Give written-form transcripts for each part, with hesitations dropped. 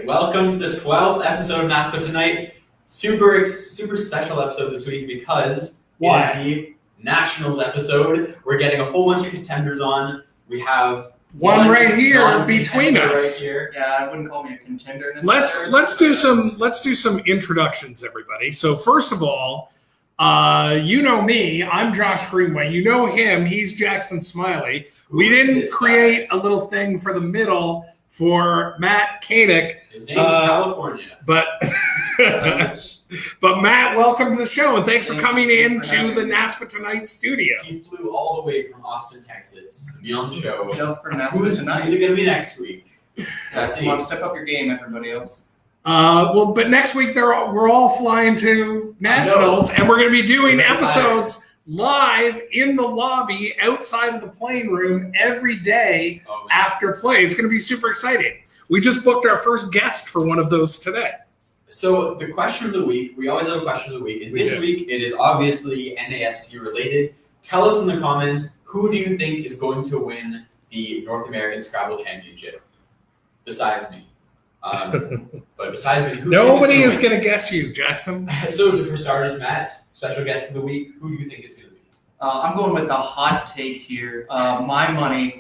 right, welcome to the 12th episode of NASPA Tonight. Super special episode this week because it's the Nationals episode. We're getting a whole bunch of contenders on. We have one right here between us. Right here. Yeah, I wouldn't call me a contender necessarily. Let's do some introductions, everybody. So first of all, you know me, I'm Josh Greenway. You know him, he's Jackson Smylie. We didn't create a little thing for the middle for Matt Canik. His name is California. But Matt, welcome to the show, and thanks for coming into the NASPA Tonight studio. He flew all the way from Austin, Texas to be on the show. Just for NASPA Tonight. Who's it going to be next week? Come on, step up your game, everybody else. But next week we're all flying to Nationals, and we're going to be doing episodes live in the lobby outside of the playing room every day after play. It's going to be super exciting. We just booked our first guest for one of those today. So the question of the week, we always have a question of the week, and this week it is obviously NASC related. Tell us in the comments, who do you think is going to win the North American SCRABBLE Championship? Besides me. But besides me, nobody is going to guess you, Jackson. So for starters, Matt, special guest of the week, who do you think it's going to be? I'm going with the hot take here. All my money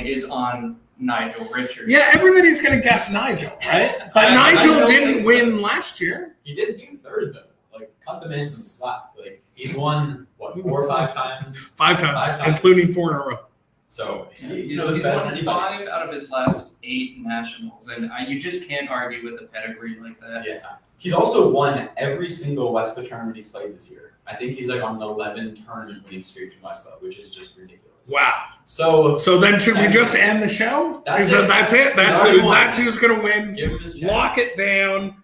is on Nigel Richards. Yeah, everybody's going to guess Nigel, right? But Nigel didn't win last year. He did game third, though. Like, cut the man some slack. Like, he's won, 4 or 5 times? 5 times, including 4 in a row. So, he's won 5 out of his last 8 Nationals, and you just can't argue with a pedigree like that. Yeah. He's also won every single WESPA tournament he's played this year. I think he's like on an 11 tournament winning streak in WESPA, which is just ridiculous. Wow. So then should we just end the show? That's it. That's who's going to win. Lock it down.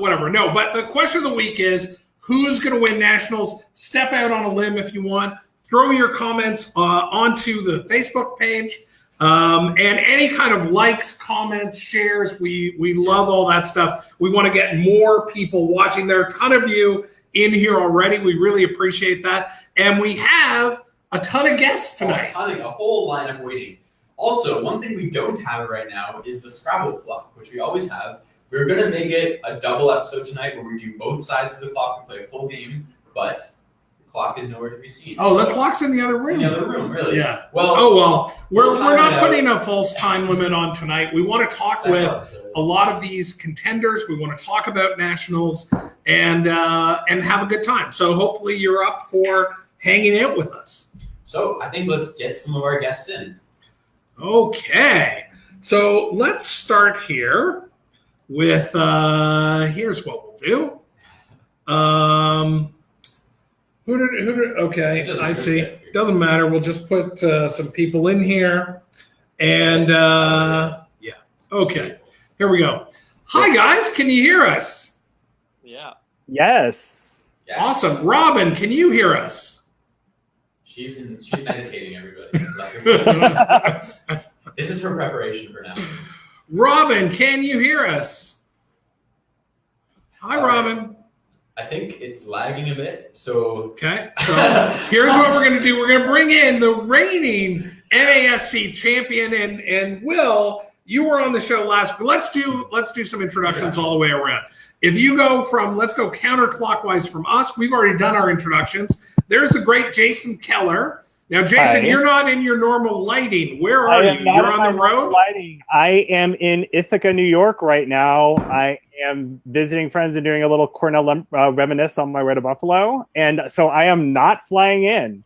Whatever. No, but the question of the week is, who's going to win Nationals? Step out on a limb if you want. Throw your comments onto the Facebook page. And any kind of likes, comments, shares, we love all that stuff. We want to get more people watching. There are a ton of you in here already. We really appreciate that. And we have a ton of guests tonight. A whole lineup waiting. Also, one thing we don't have right now is the Scrabble clock, which we always have. We're going to make it a double episode tonight where we do both sides of the clock and play a full game, but clock is nowhere to be seen. Oh, the clock's in the other room. It's in the other room, really? Yeah. Well, we're not putting a false time limit on tonight. We want to talk with a lot of these contenders. We want to talk about Nationals and have a good time. So hopefully you're up for hanging out with us. So I think let's get some of our guests in. Okay. So let's start here with here's what we'll do. Okay, I see. Doesn't matter. We'll just put some people in here. And yeah. Okay. Here we go. Hi, guys. Can you hear us? Yeah. Yes. Awesome. Robin, can you hear us? She's meditating, everybody. This is her preparation for now. Robin, can you hear us? Hi, Robin. I think it's lagging a bit, so... Okay, so here's what we're going to do. We're going to bring in the reigning NASC champion, and Will, you were on the show last week. Let's do some introductions all the way around. If you go let's go counterclockwise from us. We've already done our introductions. There's the great Jason Keller. Now, Jason, You're not in your normal lighting. Where are you? You're on the road? Lighting. I am in Ithaca, New York right now. I am visiting friends and doing a little Cornell reminisce on my way to Buffalo. And so I am not flying in.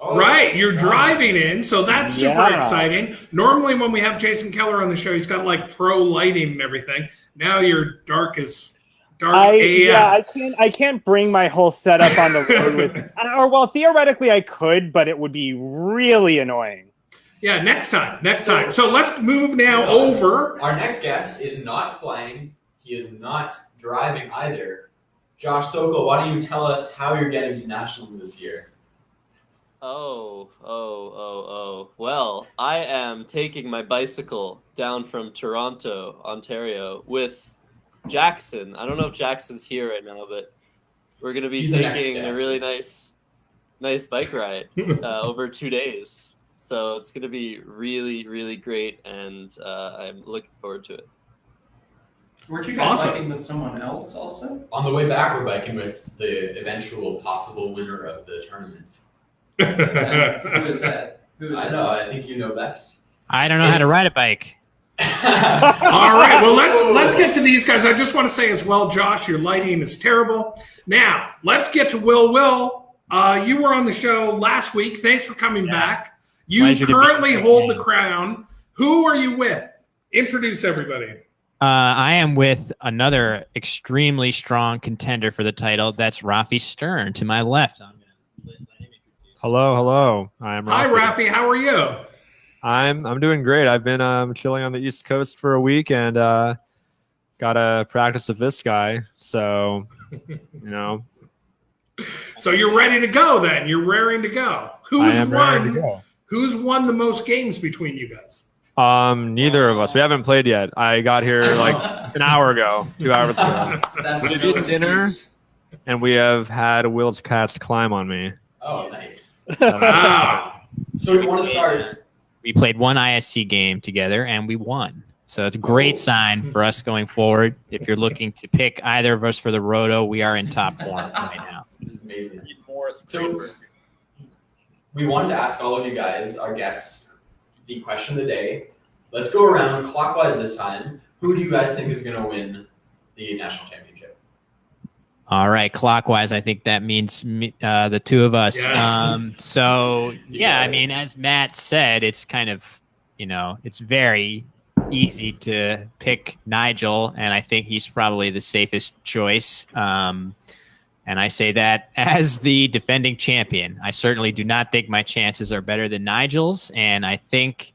Oh, right. You're driving in. So that's super exciting. Normally when we have Jason Keller on the show, he's got like pro lighting and everything. Now you're dark AF. Yeah, I can't bring my whole setup on the road with, or well, theoretically I could, but it would be really annoying. Yeah, next time. So let's move now over. Our next guest is not flying. He is not driving either. Josh Sokol, why don't you tell us how you're getting to Nationals this year? Well, I am taking my bicycle down from Toronto, Ontario, with Jackson. I don't know if Jackson's here right now, but we're going to be taking a really nice bike ride over 2 days. So it's going to be really, really great, and I'm looking forward to it. Weren't you guys Awesome. biking with someone else also? On the way back, we're biking with the eventual possible winner of the tournament. Who is that? I know. I think you know best. I don't know how to ride a bike. All right, well, let's get to these guys. I just want to say as well, Josh, your lighting is terrible. Now, let's get to Will. Will, you were on the show last week. Thanks for coming back. You Pleasure to be currently here. hold the crown. Who are you with? Introduce everybody. I am with another extremely strong contender for the title. That's Rafi Stern to my left. Hello. I'm Rafi. Hi, Rafi. How are you? I'm doing great. I've been chilling on the East Coast for a week and got to practice with this guy. So, So you're ready to go then. You're raring to go. I am ready to go. Who's won the most games between you guys? Neither of us. We haven't played yet. I got here like an hour ago, 2 hours ago. That's We no did dinner, excuse. and we have had Will's cats climb on me. Oh, nice. Wow. So you want to start? We played one ISC game together and we won. So it's a great sign for us going forward. If you're looking to pick either of us for the Roto, we are in top form right now. Amazing. So we wanted to ask all of you guys, our guests, the question of the day. Let's go around clockwise this time. Who do you guys think is going to win the national championship? All right, clockwise, I think that means the two of us. Yes. So, yeah, I mean, as Matt said, it's kind of, it's very easy to pick Nigel, and I think he's probably the safest choice. And I say that as the defending champion. I certainly do not think my chances are better than Nigel's, and I think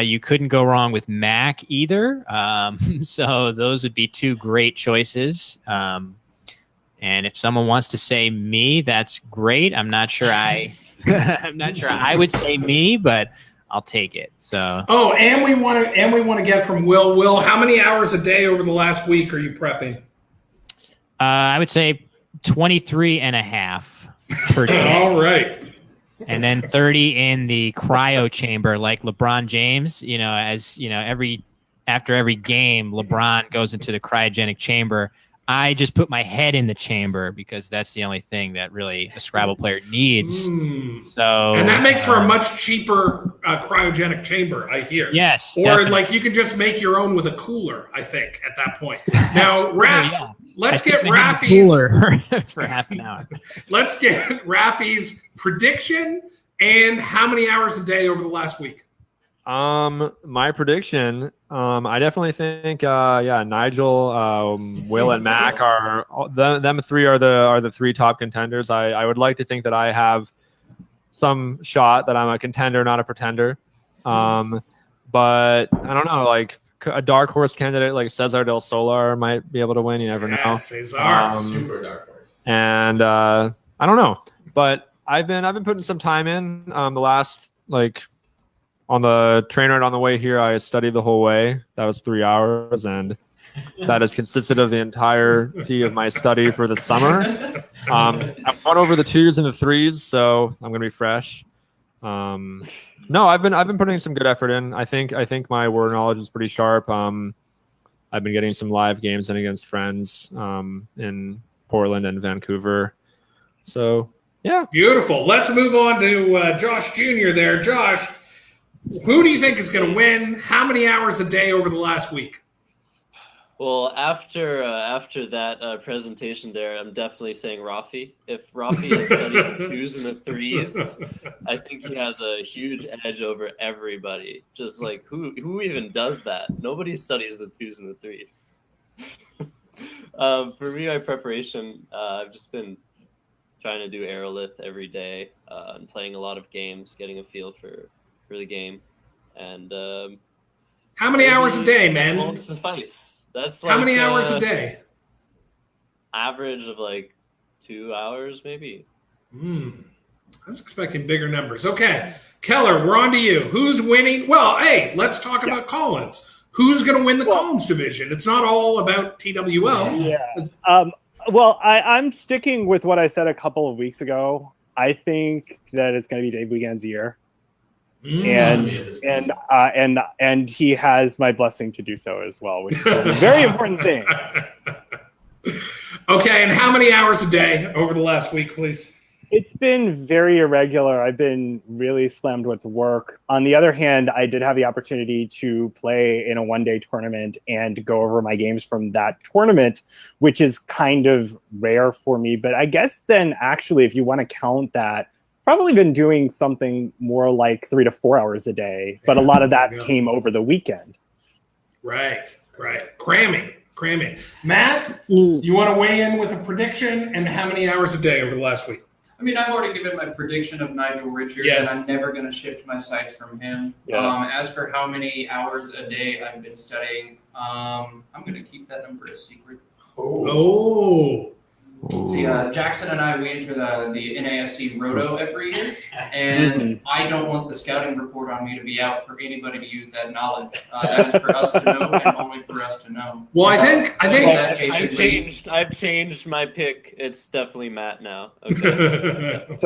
you couldn't go wrong with Mac either. So those would be two great choices. And if someone wants to say me, that's great. I'm not sure I would say me, but I'll take it. So. Oh, and we want to get from Will. Will, how many hours a day over the last week are you prepping? I wod say 23 and a half per day. All right. And then 30 in the cryo chamber, like LeBron James. After every game, LeBron goes into the cryogenic chamber. I just put my head in the chamber because that's the only thing that really a Scrabble player needs. So, and that makes for a much cheaper cryogenic chamber, I hear. Yes. Or definitely. like you can just make your own with a cooler, I think, at that point. Now, Yeah. let's I get took my Rafi's cooler for half an hour. let's get Rafi's prediction and how many hours a day over the last week. My prediction, I definitely think, Nigel, Will, and Mac are them three are the three top contenders. I would like to think that I have some shot that I'm a contender, not a pretender. But I don't know, like a dark horse candidate like Cesar del Solar might be able to win. You never know. Cesar. Super dark horse. And I don't know, but I've been putting some time in. The last on the train ride on the way here, I studied the whole way. That was 3 hours, and that has consisted of the entirety of my study for the summer. I've gone over the 2s and the 3s, so I'm gonna be fresh. No, I've been putting some good effort in. I think my word knowledge is pretty sharp. I've been getting some live games in against friends in Portland and Vancouver. So yeah, Beautiful. Let's move on to Josh Jr. there. Josh, who do you think is going to win? How many hours a day over the last week? Well, after that presentation there, I'm definitely saying Rafi. If Rafi has studied the 2s and the 3s, I think he has a huge edge over everybody. Just like who even does that? Nobody studies the 2s and the 3s. For me, my preparation, I've just been trying to do aerolith every day and playing a lot of games, getting a feel for the game. And How many hours a day, man? Won't suffice. That's How many hours a day? Average of 2 hours, maybe. I was expecting bigger numbers. Okay, Keller, we're on to you. Who's winning? Well, hey, let's talk about Collins. Who's going to win the Collins division? It's not all about TWL. Yeah. Well, I'm sticking with what I said a couple of weeks ago. I think that it's going to be Dave Wiegand's year. and he has my blessing to do so as well, which is a very important thing. Okay, and how many hours a day over the last week, please? It's been very irregular. I've been really slammed with work. On the other hand, I did have the opportunity to play in a one-day tournament and go over my games from that tournament, which is kind of rare for me. But I guess then actually, if you want to count that, probably been doing something more like 3 to 4 hours a day. But a lot of that came over the weekend. Right. Cramming. Matt, you want to weigh in with a prediction and how many hours a day over the last week? I mean, I've already given my prediction of Nigel Richards, Yes. and I'm never going to shift my sights from him. Yeah. As for how many hours a day I've been studying, I'm going to keep that number a secret. Oh. See, Jackson and I, we enter the NASC Roto every year, and I don't want the scouting report on me to be out for anybody to use that knowledge. That is for us to know and only for us to know. Well, I think I've changed my pick. It's definitely Matt now. Okay.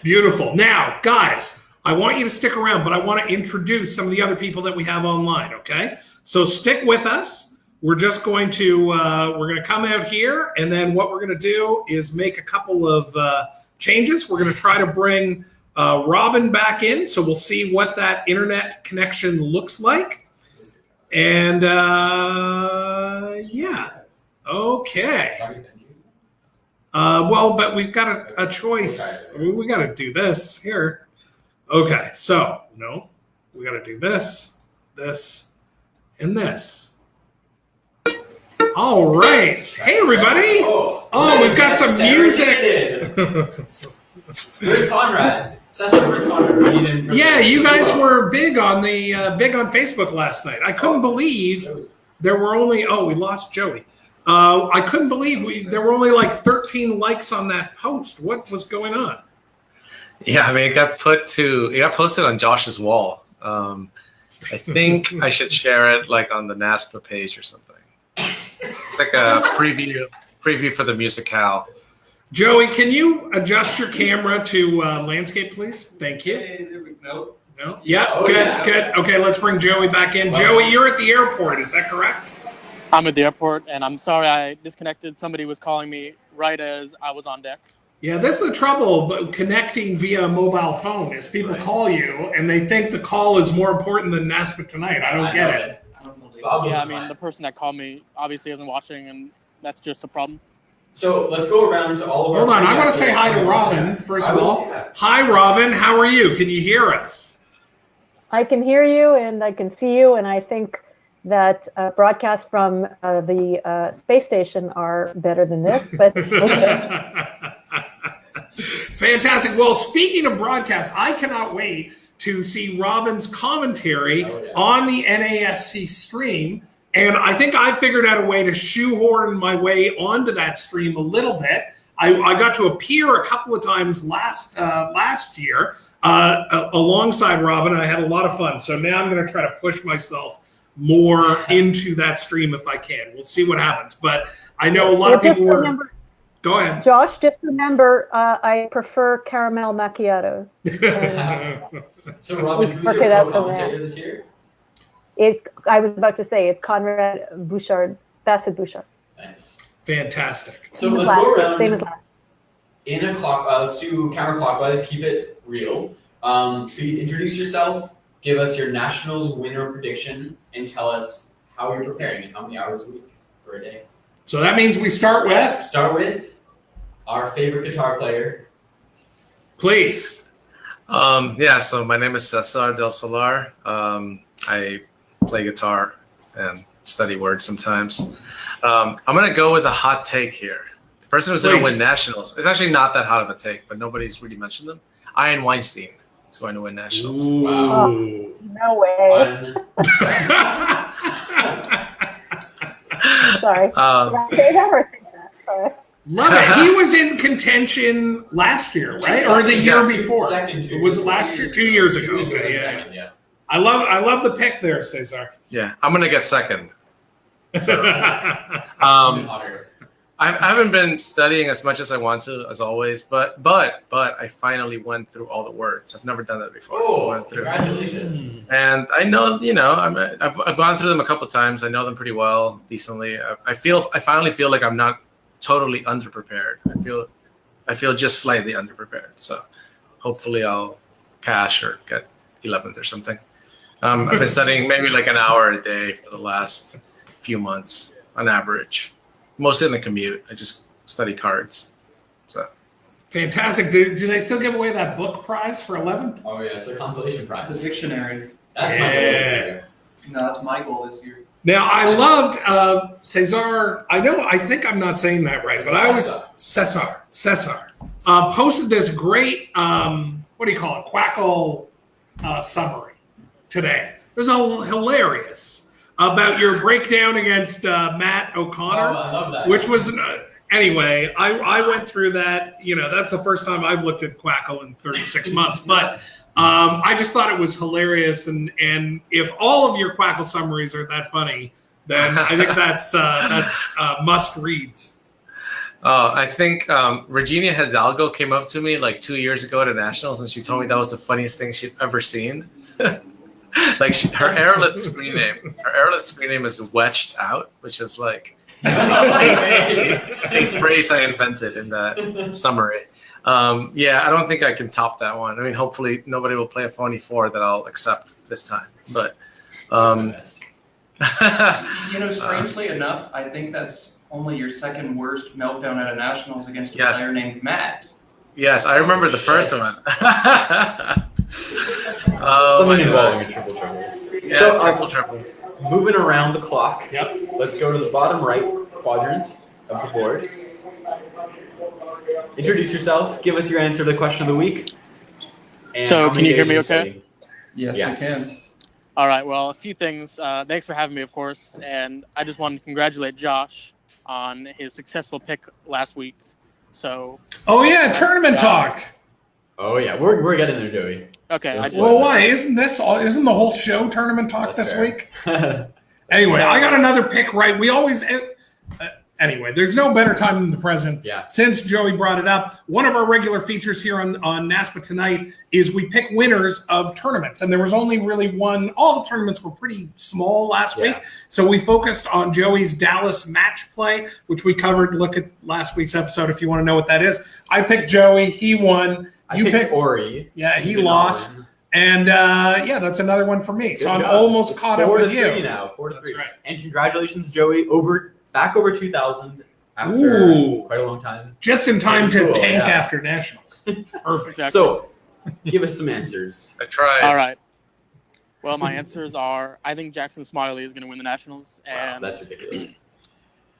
Beautiful. Now, guys, I want you to stick around, but I want to introduce some of the other people that we have online, okay? So stick with us. We're just going to come out here, and then what we're going to do is make a couple of changes. We're going to try to bring Robin back in, so we'll see what that internet connection looks like. And yeah, okay. Well, but we've got a choice. We got to do this here. Okay, so no, we got to do this, and this. All right. Hey, everybody. Oh, we've got some music. Where's Conrad? Cesar, where's Conrad? Yeah, you guys were big on Facebook last night. I couldn't believe there were only. Oh, we lost Joey. I couldn't believe there were only like 13 likes on that post. What was going on? Yeah, I mean, it got posted on Josh's wall. I think I should share it like on the NASPA page or something. It's like a preview for the musicale. Joey, can you adjust your camera to landscape, please? Thank you. Hey, there we go. No? Yeah, good. Okay, let's bring Joey back in. Joey, you're at the airport, is that correct? I'm at the airport, and I'm sorry I disconnected. Somebody was calling me right as I was on deck. Yeah, this is the trouble but connecting via mobile phone is people call you, and they think the call is more important than NASPA Tonight. I don't get it. Yeah, I mean, the person that called me obviously isn't watching, and that's just a problem. So let's go around to all of our... Hold on, I want to say hi to Robin, first of all. Hi, Robin. How are you? Can you hear us? I can hear you, and I can see you, and I think that broadcasts from the space station are better than this, but okay. Fantastic. Well, speaking of broadcast, I cannot wait to see Robin's commentary on the NASC stream. And I think I figured out a way to shoehorn my way onto that stream a little bit. I got to appear a couple of times last year alongside Robin, and I had a lot of fun. So now I'm going to try to push myself more into that stream if I can. We'll see what happens. But I know a lot of people were... Go ahead. Josh, just remember, I prefer caramel macchiatos. So, Robin, who's your co-commentator this year? I was about to say, it's Conrad Bouchard, Bassett Bouchard. Nice. Fantastic. So let's go around in a clock. Let's do counterclockwise. Keep it real. Please introduce yourself. Give us your Nationals winner prediction, and tell us how you're preparing and how many hours a week or a day. So that means we start with our favorite guitar player. Please. So my name is Cesar del Solar. I play guitar and study words sometimes. I'm going to go with a hot take here. The person who's going to win Nationals, it's actually not that hot of a take, but nobody's really mentioned them. Ian Weinstein is going to win Nationals. Ooh. Wow. No way. Sorry. Say that or think that. Sorry. Love it. He was in contention last year, right? Or the year before? Was it last year? 2 years ago. Okay, yeah. I love the pick there, Cesar. Yeah, I'm gonna get second. So, I haven't been studying as much as I want to, as always. But I finally went through all the words. I've never done that before. Oh, congratulations! And I know, I've gone through them a couple of times. I know them pretty well, decently. I finally feel like I'm not totally underprepared. I feel just slightly underprepared. So hopefully I'll cash or get 11th or something. I've been studying maybe like an hour a day for the last few months on average. Mostly in the commute. I just study cards. So fantastic. Do they still give away that book prize for 11th? Oh yeah, it's a consolation prize. The dictionary. That's my goal this year. No, that's my goal this year. Now I loved Cesar. I think I'm not saying that right, but I always Cesar posted this great what do you call it? Quackle summary today. It was hilarious about your breakdown against Matt O'Connor. Oh, I love that. Which was anyway. I went through that. That's the first time I've looked at Quackle in 36 months, but. I just thought it was hilarious, and if all of your Quackle summaries are that funny, then I think that's must reads. I think Regina Hidalgo came up to me like 2 years ago at a Nationals, and she told me that was the funniest thing she'd ever seen. Like her airlet screen name is Wedged Out, which is like a phrase I invented in that summary. I don't think I can top that one. I mean, hopefully nobody will play a phony 4 that I'll accept this time. But strangely enough, I think that's only your second worst meltdown at a Nationals against a player named Matt. Yes, I remember the first one. Something involving a triple. Yeah, so triple. Moving around the clock. Yep. Let's go to the bottom right quadrant of the board. Introduce yourself. Give us your answer to the question of the week. And so, can you hear me okay? Yes, I can. All right. Well, a few things. Thanks for having me, of course. And I just wanted to congratulate Josh on his successful pick last week. So. Oh yeah, tournament talk. Oh yeah, we're getting there, Joey. Okay. Well, why isn't the whole show tournament talk this week? Anyway, I got another pick right. We always. Anyway, there's no better time than the present. Yeah. Since Joey brought it up, one of our regular features here on NASPA Tonight is we pick winners of tournaments. And there was only really one. All the tournaments were pretty small last week. So we focused on Joey's Dallas match play, which we covered. Look at last week's episode if you want to know what that is. I picked Joey. He won. You picked Ori. Yeah, he lost. And that's another one for me. So I'm almost caught up with you. 4-3 now. 4-3. That's right. And congratulations, Joey, back over 2,000 after quite a long time. Just in time to tank after Nationals. Perfect. Exactly. So, give us some answers. I tried. All right. Well, my answers are: I think Jackson Smylie is going to win the Nationals, and that's ridiculous.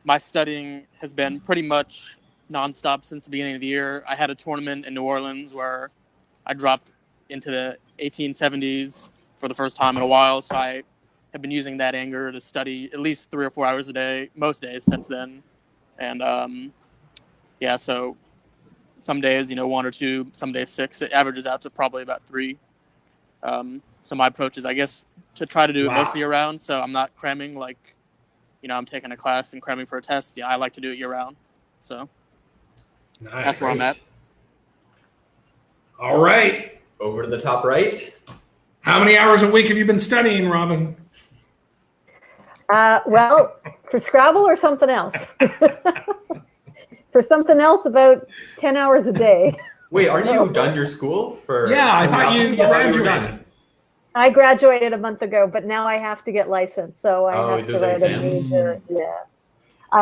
My studying has been pretty much nonstop since the beginning of the year. I had a tournament in New Orleans where I dropped into the 1870s for the first time in a while, so I have been using that anger to study at least 3 or 4 hours a day, most days since then. And so some days, 1 or 2, some days 6. It averages out to probably about 3. So my approach is, I guess, to try to do it most year round. So I'm not cramming like, I'm taking a class and cramming for a test. Yeah, I like to do it year round. So that's where I'm at. All right. Over to the top right. How many hours a week have you been studying, Robin? Well, for Scrabble or something else? For something else, about 10 hours a day. Wait, aren't you done your school? I thought you graduated. I graduated a month ago, but now I have to get licensed. So I have those to are write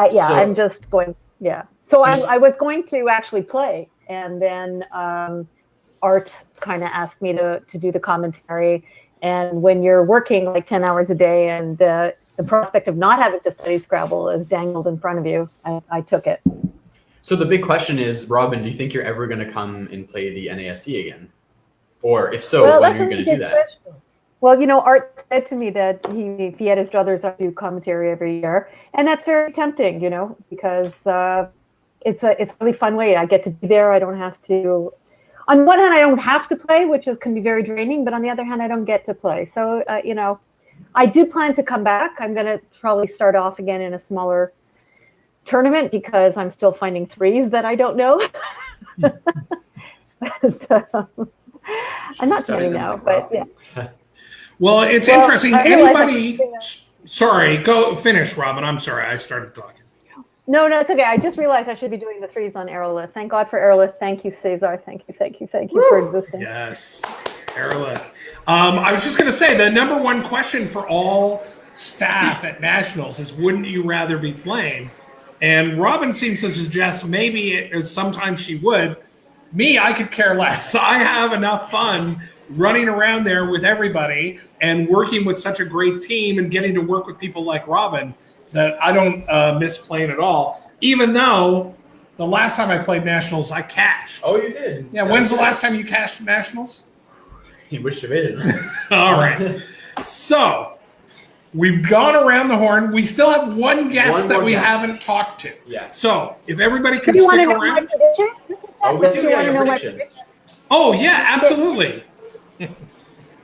exams? I'm just going, So I was going to actually play, and then Art kind of asked me to do the commentary. And when you're working like 10 hours a day and the prospect of not having to study Scrabble is dangled in front of you, I took it. So the big question is, Robin, do you think you're ever going to come and play the NASC again? Or if so, when are you going to do that? Question. Well, Art said to me that he had his druthers do commentary every year. And that's very tempting, because it's a really fun way. I get to be there. I don't have to. On one hand, I don't have to play, which can be very draining. But on the other hand, I don't get to play. So, I do plan to come back. I'm going to probably start off again in a smaller tournament because I'm still finding threes that I don't know. I'm not kidding now, but yeah. Well, it's interesting. Anybody? Sorry, go finish, Robin. I'm sorry, I started talking. No, it's okay. I just realized I should be doing the threes on Aerolith. Thank God for Aerolith. Thank you, Cesar. Thank you for existing. Yes, Aerolith. I was just going to say the number one question for all staff at Nationals is, wouldn't you rather be playing? And Robin seems to suggest maybe sometimes she would. Me, I could care less. I have enough fun running around there with everybody and working with such a great team and getting to work with people like Robin that I don't miss playing at all, even though the last time I played Nationals, I cashed. Oh, you did? Yeah, when's the last time you cashed Nationals? You wish you made it. All right. So we've gone around the horn. We still have one guest that we haven't talked to. Yeah. So if everybody can stick around. Oh, we do have your prediction. Oh, yeah, absolutely.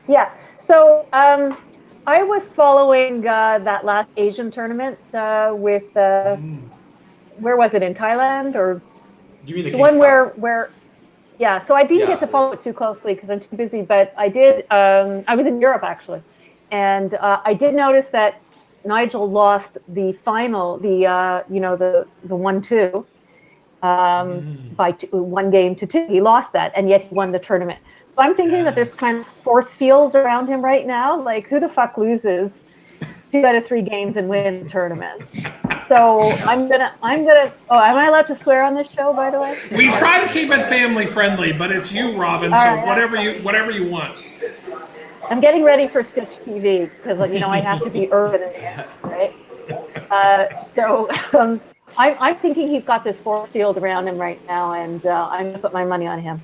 Yeah. So I was following that last Asian tournament with where was it, in Thailand or do you mean the one where yeah. So I didn't get to follow it too closely because I'm too busy, but I did. I was in Europe actually, and I did notice that Nigel lost the final, the 1-2 by 1 game to 2. He lost that, and yet he won the tournament. So I'm thinking that there's kind of force field around him right now. Like, who the fuck loses 2 out of 3 games and wins the tournament? So I'm gonna. Oh, am I allowed to swear on this show, by the way? We try to keep it family friendly, but it's you, Robin. So right, whatever you want. I'm getting ready for Stitch TV because I have to be urban in the end, right? I'm thinking he's got this force field around him right now, and I'm gonna put my money on him.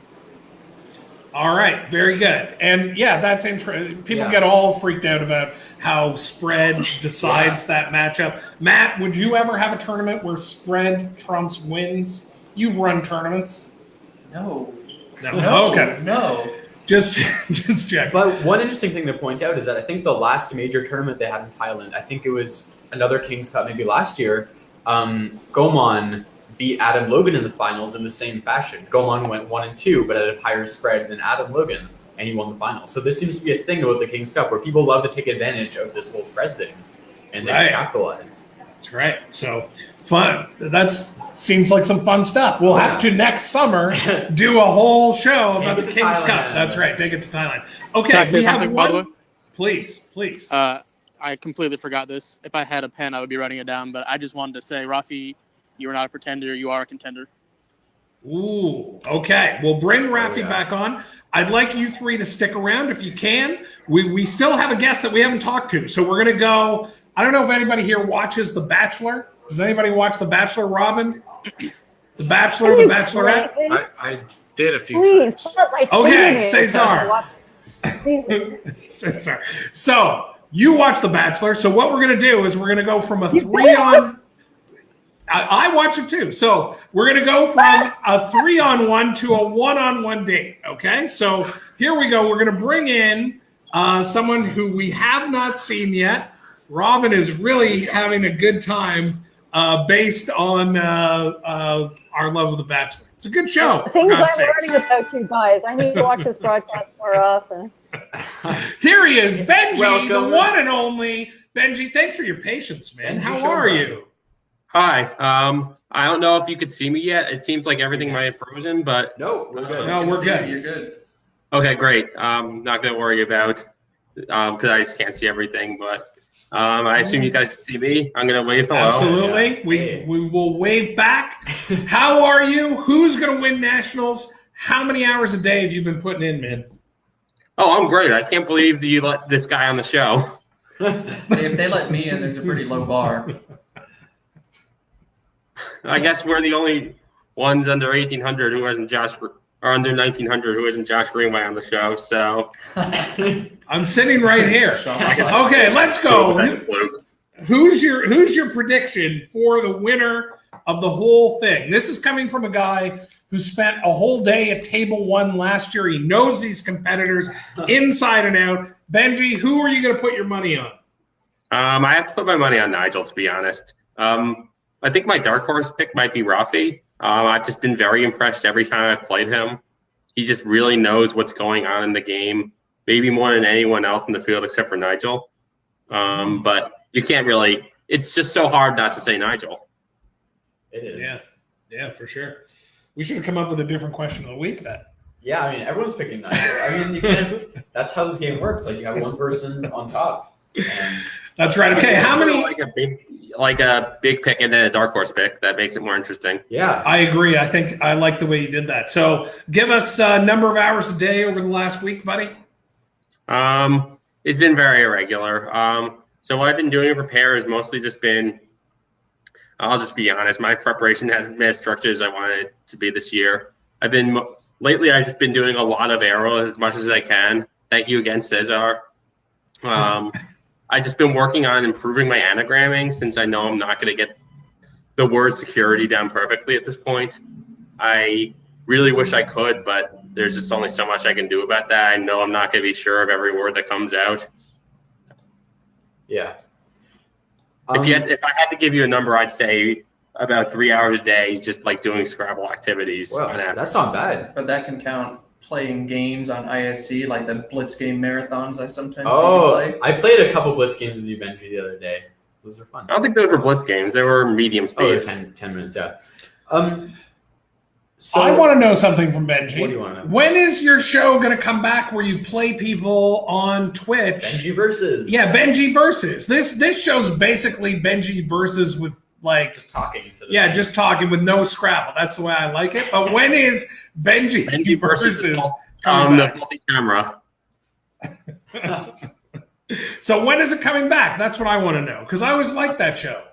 All right, very good. And yeah, that's interesting. People get all freaked out about how spread decides that matchup. Matt, would you ever have a tournament where spread trumps wins? You've run tournaments. No. Okay. No. Just check. But one interesting thing to point out is that I think the last major tournament they had in Thailand, I think it was another King's Cup maybe last year, Gomon beat Adam Logan in the finals in the same fashion. Gomon went 1-2, but at a higher spread than Adam Logan, and he won the finals. So this seems to be a thing about the King's Cup where people love to take advantage of this whole spread thing, and they capitalize. That's right. So fun. That seems like some fun stuff. We'll have to next summer do a whole show about the King's Cup. That's right. Take it to Thailand. Okay, can I say something, by the way? Please. I completely forgot this. If I had a pen, I would be writing it down. But I just wanted to say, Rafi, you are not a pretender. You are a contender. Ooh, okay. We'll bring Rafi back on. I'd like you three to stick around if you can. We still have a guest that we haven't talked to. So we're going to go. I don't know if anybody here watches The Bachelor. Does anybody watch The Bachelor, Robin? The Bachelor, The Bachelorette? I did a few times. Okay, Cesar. Cesar. So you watch The Bachelor. So what we're going to do is we're going to go from a 3-on. I watch it too. So we're going to go from a 3-on-1 to a 1-on-1 date. Okay. So here we go. We're going to bring in someone who we have not seen yet. Robin is really having a good time based on our love of The Bachelor. It's a good show. Things I'm learning about you guys. I need to watch this broadcast more often. Here he is, Bnjy, the one and only Bnjy. Thanks for your patience, man. How are you? Hi. I don't know if you could see me yet. It seems like everything might have frozen, but no, we're good. No, we're good. You're good. Okay, great. Not gonna worry about because I just can't see everything. But I assume you guys can see me. I'm gonna wave hello. Absolutely. Yeah. We will wave back. How are you? Who's gonna win nationals? How many hours a day have you been putting in, man? Oh, I'm great. I can't believe that you let this guy on the show. If they let me in, there's a pretty low bar. I guess we're the only ones under 1800 who isn't under 1900 who isn't Josh Greenway on the show. So I'm sitting right here. Okay, let's go. Who's your prediction for the winner of the whole thing? This is coming from a guy who spent a whole day at Table 1 last year. He knows these competitors inside and out. Bnjy, who are you going to put your money on? I have to put my money on Nigel, to be honest. I think my dark horse pick might be Rafi. I've just been very impressed every time I've played him. He just really knows what's going on in the game, maybe more than anyone else in the field except for Nigel. But you can't really. It's just so hard not to say Nigel. It is. Yeah, for sure. We should have come up with a different question of the week then. Yeah, I mean, everyone's picking Nigel. I mean, you can't. That's how this game works. Like, you have one person on top. And that's right. Okay, how many? Like a big pick and then a dark horse pick. That makes it more interesting. Yeah, I agree. I think I like the way you did that. So, give us a number of hours a day over the last week, buddy. It's been very irregular. So what I've been doing for pair has mostly just been. I'll just be honest. My preparation hasn't been as structured as I wanted it to be this year. Lately, I've just been doing a lot of arrow as much as I can. Thank you again, Cesar. I've just been working on improving my anagramming since I know I'm not going to get the word security down perfectly at this point. I really wish I could, but there's just only so much I can do about that. I know I'm not going to be sure of every word that comes out. Yeah. If I had to give you a number, I'd say about 3 hours a day, just like doing Scrabble activities. Well, that's not bad. But that can count playing games on ISC, like the Blitz game marathons I sometimes play. I played a couple Blitz games with you, Benji, the other day. Those are fun. I don't think those were Blitz games. They were medium speed. 10 minutes, yeah. So I want to know something from Benji. What do you want to know? When is your show going to come back where you play people on Twitch? Benji versus. Yeah, Benji versus. This show's basically Benji versus with like just talking instead of just talking with no Scrabble. That's the way I like it. But when is Benji versus coming back? The faulty camera. So when is it coming back? That's what I want to know because I always liked that show.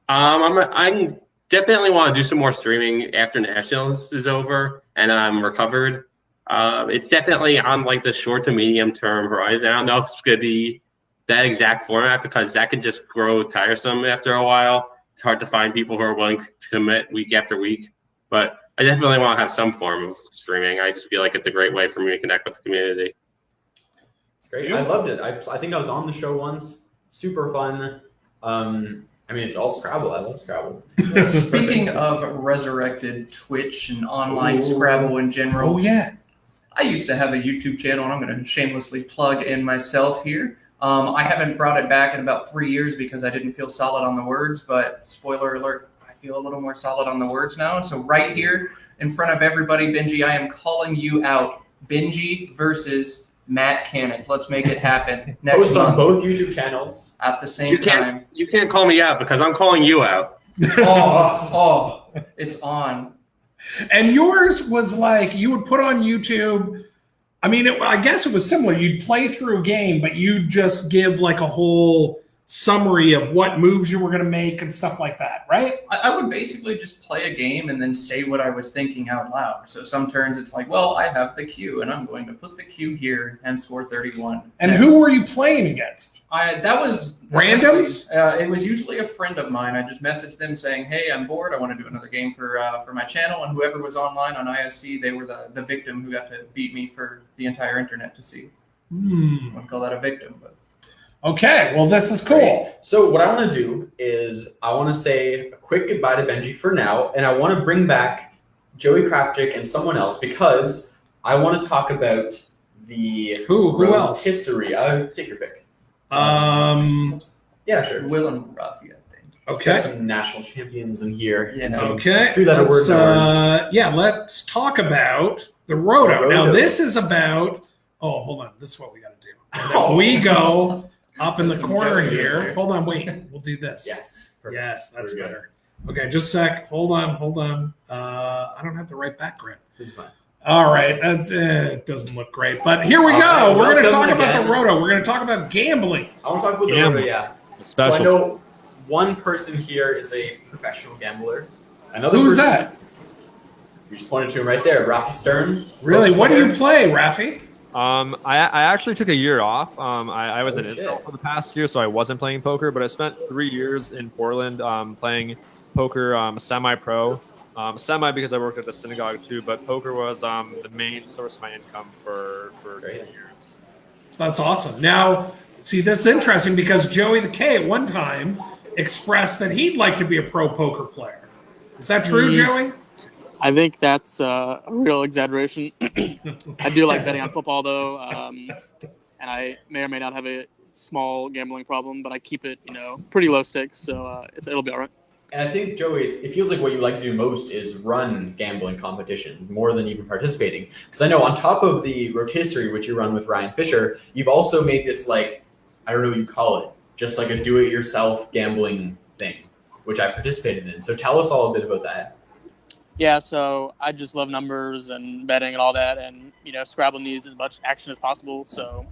I definitely want to do some more streaming after Nationals is over and I'm recovered. It's definitely on like the short to medium term horizon. I don't know if it's going to be that exact format because that can just grow tiresome after a while. It's hard to find people who are willing to commit week after week. But I definitely want to have some form of streaming. I just feel like it's a great way for me to connect with the community. It's great. I loved it. I think I was on the show once. Super fun. I mean, it's all Scrabble. I love Scrabble. Speaking of resurrected Twitch and online Scrabble in general. Oh, yeah. I used to have a YouTube channel, and I'm going to shamelessly plug in myself here. I haven't brought it back in about 3 years because I didn't feel solid on the words, but spoiler alert, I feel a little more solid on the words now. And so right here in front of everybody, Bnjy, I am calling you out. Bnjy versus Matt Canik. Let's make it happen next Post month. on both YouTube channels at the same time. You can't call me out because I'm calling you out. It's on. And yours was like you would put on YouTube. I mean, I guess it was similar. You'd play through a game, but you'd just give like a whole summary of what moves you were going to make and stuff like that, right? I would basically just play a game and then say what I was thinking out loud. So some turns it's like, well, I have the Q and I'm going to put the Q here and score 31. And who were you playing against? That was randoms? It was usually a friend of mine. I just messaged them saying, hey, I'm bored. I want to do another game for my channel. And whoever was online on ISC, they were the victim who got to beat me for the entire internet to see. I wouldn't call that a victim, but. Okay, well, this is cool. Great. So what I want to do is I want to say a quick goodbye to Benji for now, and I want to bring back Joey Krafchick and someone else because I want to talk about the who else? History. Take your pick. Yeah, sure. Will and Rafi, I think. Okay. Let's get some national champions in here. Yeah. Okay. Let's talk about the Roto. Now, this is about. Oh, hold on. This is what we got to do. We go. Up in the corner here. Hold on, wait. We'll do this. Yes. Perfect. Yes, that's better. Okay, just a sec. Hold on. I don't have the right background. This is fine. All right. It doesn't look great. But here we go. We're going to talk about the Roto. We're going to talk about gambling. I want to talk about the Roto, yeah. So I know one person here is a professional gambler. Who's that? You just pointed to him right there. Rafi Stern. Really? What do you play, Rafi? I actually took a year off. I was in Israel for the past year, so I wasn't playing poker, but I spent 3 years in Portland playing poker semi-pro. Semi because I worked at the synagogue too, but poker was the main source of my income for 3 years. That's awesome. Now, see, that's interesting because Joey the K at one time expressed that he'd like to be a pro poker player. Is that true, Joey? I think that's a real exaggeration. I do like betting on football, though, and I may or may not have a small gambling problem, but I keep it, pretty low stakes, so it'll be all right. And I think, Joey, it feels like what you like to do most is run gambling competitions more than even participating. Because I know on top of the rotisserie, which you run with Ryan Fisher, you've also made this, like, I don't know what you call it, just like a do-it-yourself gambling thing, which I participated in. So tell us all a bit about that. Yeah, so I just love numbers and betting and all that, and Scrabble needs as much action as possible. So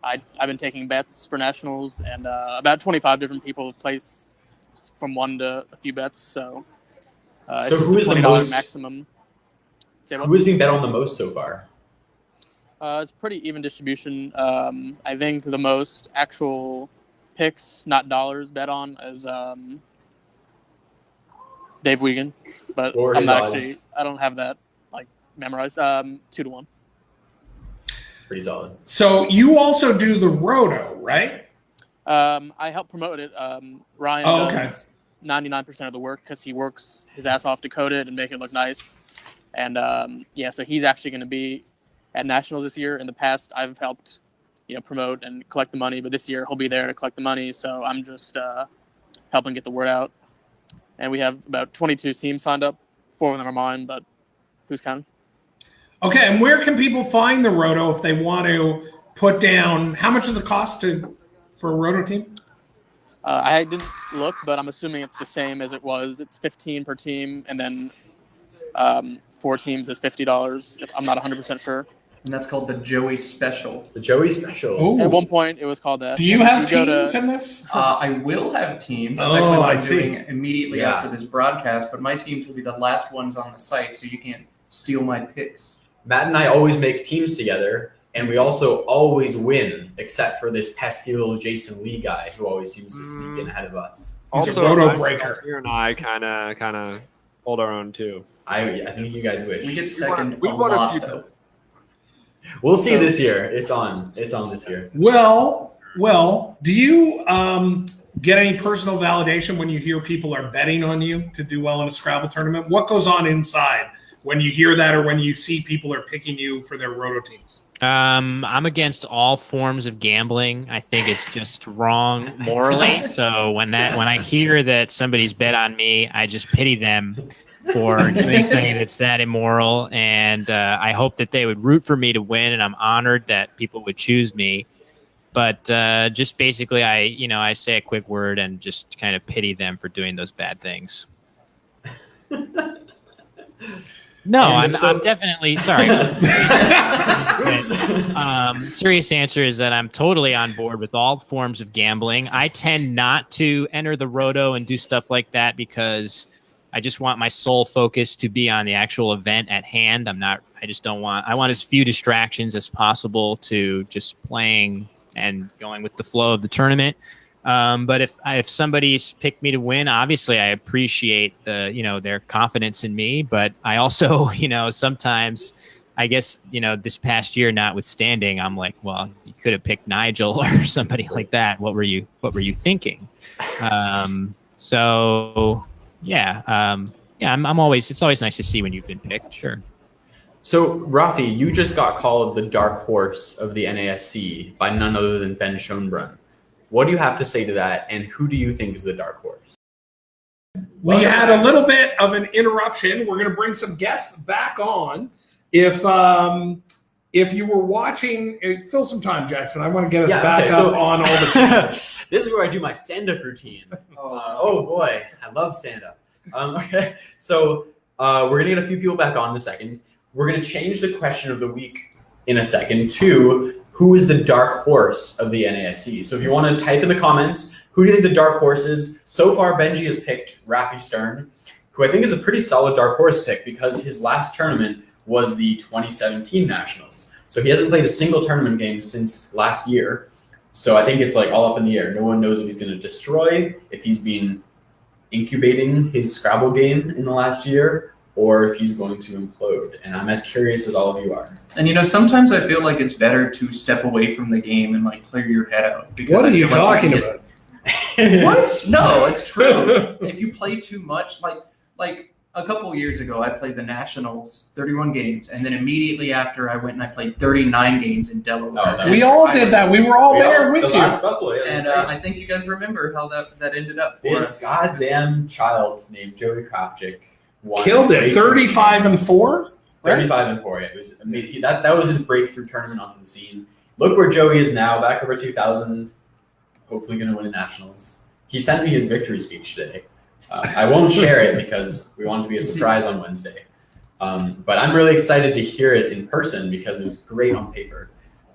I've been taking bets for nationals, and about 25 different people have placed from one to a few bets. So so who is the most maximum? Who has been bet on the most so far? It's pretty even distribution. I think the most actual picks, not dollars, bet on is Dave Wiegand. But I'm not actually. I don't have that memorized. 2-1. Pretty solid. So you also do the roto, right? I help promote it. Ryan does 99% of the work because he works his ass off to code it and make it look nice. And so he's actually going to be at nationals this year. In the past, I've helped, promote and collect the money, but this year he'll be there to collect the money. So I'm just helping get the word out. And we have about 22 teams signed up. 4 of them are mine, but who's counting? Okay, and where can people find the roto if they want to put down? How much does it cost for a roto team? I didn't look, but I'm assuming it's the same as it was. It's $15 per team, and then 4 teams is $50. I'm not 100% sure. And that's called the Joey Special. The Joey Special. Ooh. At one point, it was called that. Do you have teams in this? I will have teams. That's actually what I'm doing immediately after this broadcast. But my teams will be the last ones on the site, so you can't steal my picks. Matt and I always make teams together, and we also always win, except for this pesky little Jason Lee guy who always seems to sneak in ahead of us. He's a roto breaker. Here and I kind of hold our own too. I think you guys wish. We get second we a won lot, a few. though. We'll see this year. It's on this year. Well, do you get any personal validation when you hear people are betting on you to do well in a Scrabble tournament? What goes on inside when you hear that or when you see people are picking you for their roto teams? I'm against all forms of gambling. I think it's just wrong morally. So when I hear that somebody's bet on me, I just pity them for doing something that's that immoral, and I hope that they would root for me to win, and I'm honored that people would choose me. But just basically, I say a quick word and just kind of pity them for doing those bad things. No, I'm definitely sorry. Serious answer is that I'm totally on board with all forms of gambling. I tend not to enter the roto and do stuff like that because I just want my sole focus to be on the actual event at hand. I want as few distractions as possible to just playing and going with the flow of the tournament. But if somebody's picked me to win, obviously I appreciate their confidence in me, but I also, sometimes I guess, this past year notwithstanding, I'm like, well, you could have picked Nigel or somebody like that. What were you thinking? It's always nice to see when you've been picked. Sure. So, Rafi, you just got called the dark horse of the NASC by none other than Ben Schoenbrun. What do you have to say to that, and who do you think is the dark horse? We had a little bit of an interruption. We're going to bring some guests back on. If you were watching, fill some time, Jackson. I want to get us back up on all the time. This is where I do my stand-up routine. Oh boy, I love stand-up. Okay, so we're going to get a few people back on in a second. We're going to change the question of the week in a second to who is the dark horse of the NASC. So if you want to type in the comments, who do you think the dark horse is? So far, Bnjy has picked Rafi Stern, who I think is a pretty solid dark horse pick because his last tournament was the 2017 Nationals. So he hasn't played a single tournament game since last year. So I think it's all up in the air. No one knows if he's going to destroy, if he's been incubating his Scrabble game in the last year, or if he's going to implode. And I'm as curious as all of you are. And sometimes I feel like it's better to step away from the game and clear your head out. Because what are you talking about? What? No, it's true. If you play too much, like a couple years ago, I played the Nationals, 31 games, and then immediately after, I went and I played 39 games in Delaware. Oh, we all did that. We were all there with you. Buffalo, And I think you guys remember how that ended up for This us. goddamn child named Joey Krafchick Killed it. 35-4. 35-4. It was amazing. That was his breakthrough tournament onto the scene. Look where Joey is now, back over 2,000. Hopefully, going to win a Nationals. He sent me his victory speech today. I won't share it because we want it to be a surprise on Wednesday. But I'm really excited to hear it in person because it was great on paper.